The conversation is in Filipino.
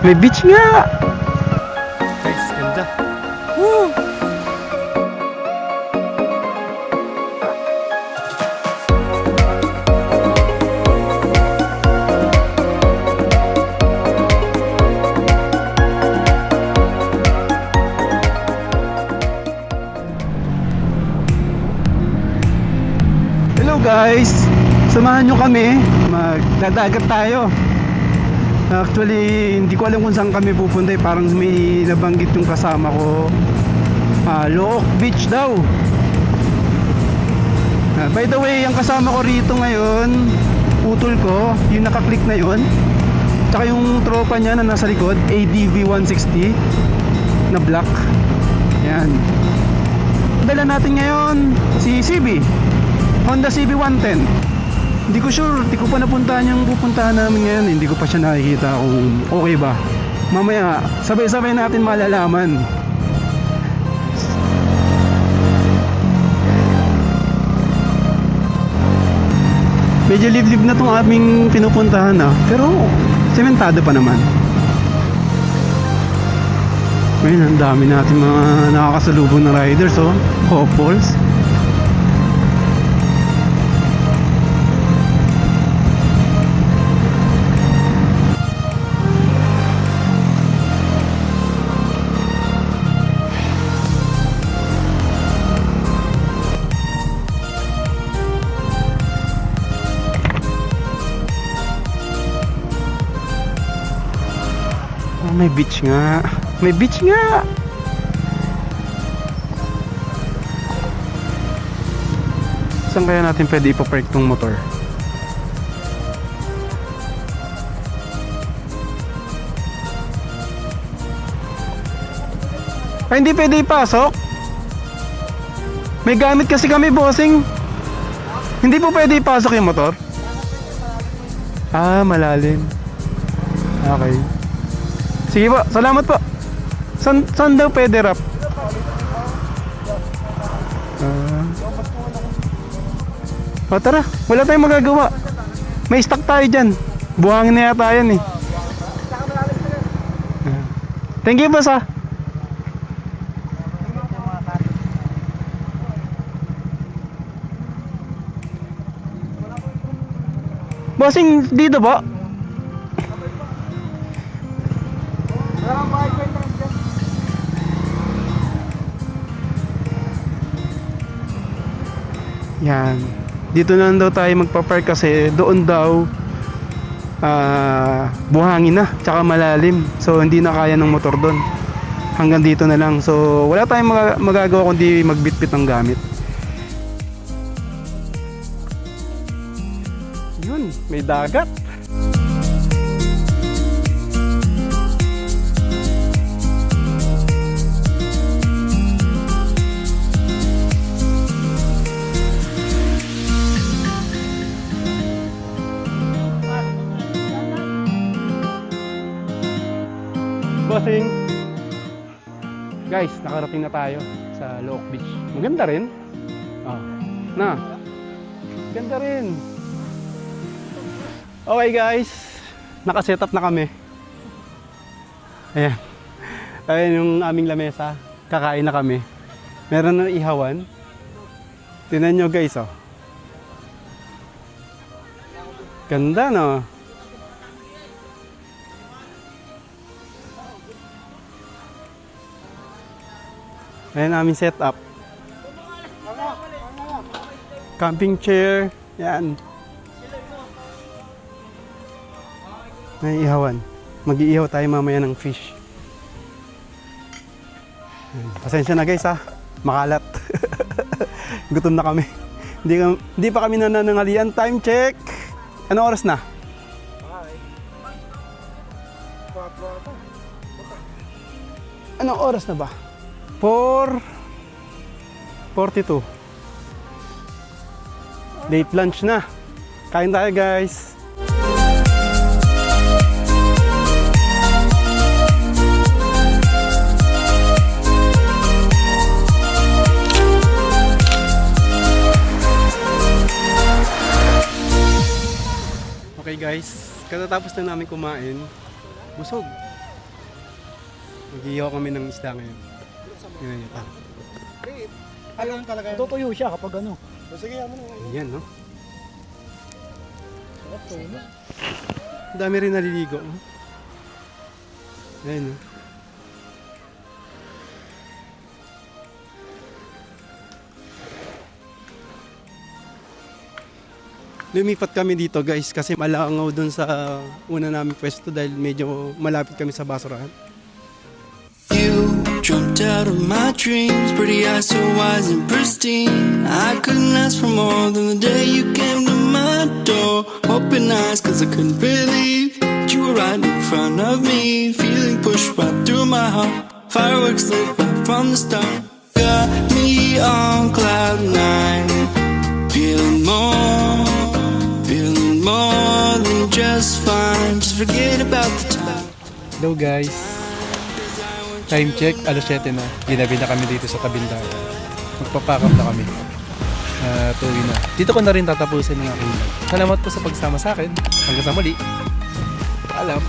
May beach nga! Guys, ganda. Woo! Hello guys! Samahan nyo kami. Magdadagat tayo. Actually, hindi ko alam kung saan kami pupunta. Parang may nabanggit yung kasama ko. Look Beach daw. By the way, yung kasama ko rito ngayon, utol ko, yung nakaklik na yun. Tsaka yung tropa niya na nasa likod, ADV 160 na black. Yan. Dala natin ngayon si CB, Honda CB 110. Hindi ko sure, hindi ko pa napuntahan yung pupuntahan namin ngayon. Hindi ko pa siya nakikita kung okay ba. Mamaya, sabay-sabay natin malalaman. Medyo liblib na tong aming pinupuntahan pero sementado pa naman. Ngayon, ang dami natin mga nakakasalubong na riders, couples. May beach nga. May beach nga. Saan kaya natin pwede ipapark tong motor? Ay, hindi pwede ipasok. May gamit kasi kami, bossing. Hindi po pwede ipasok yung motor. Malalim. Okay. Sige po, salamat po. Saan daw pwede rap? Tara, wala tayong magagawa. May stock tayo dyan. Buhangin na yata yan eh. Thank you boss Bossing, dito ba? Yan. Dito na lang daw tayo magpa-park kasi doon daw buhangin na, tsaka malalim. So hindi na kaya ng motor doon. Hanggang dito na lang. So wala tayong magagawa kundi magbitbit ng gamit. Yun, may dagat. Bossing. Guys, nakarating na tayo sa Look Beach. Maganda rin. Ganda rin. Okay guys, nakaset up na kami. Ayan. Ayan yung aming lamesa. Kakain na kami. Meron na ihawan. Tingnan nyo guys, Ganda, no? Ayan aming setup. Camping chair. Yan. May ihawan. Mag-iihaw tayo mamaya ng fish. Pasensya na guys makalat. Gutom na kami. Hindi pa kami nananangalian. Time check. Ano oras na? Anong oras na ba? 4:42. Late lunch na. Kain tayo guys. Okay guys, katatapos na namin kumain. Busog. Mag-ihaw kami ng isda ngayon. Yun yun. Alam talaga yun. Tutuyo siya kapag ano. Sige, ano na. Ayan, no? Sarap to, no? Ang dami rin naliligo. No? Ayan, no? Lumipat kami dito guys kasi malangaw dun sa una namin pwesto dahil medyo malapit kami sa basurahan. You jumped out of my dreams, pretty eyes so wise and pristine. I couldn't ask for more than the day you came to my door. Open eyes, cause I couldn't believe that you were right in front of me. Feeling pushed right through my heart. Fireworks lit right from the start. Got me on cloud nine. Feeling more than just fine. Just forget about the time. Hello guys. Time check, alas 7 na. Ginabi na kami dito sa Tabindagan. Magpapack up na kami. Tuwi na. Dito ko na rin tatapusin ng aking vlog. Salamat po sa pagsama sa akin. Hanggang sa muli. Paalam.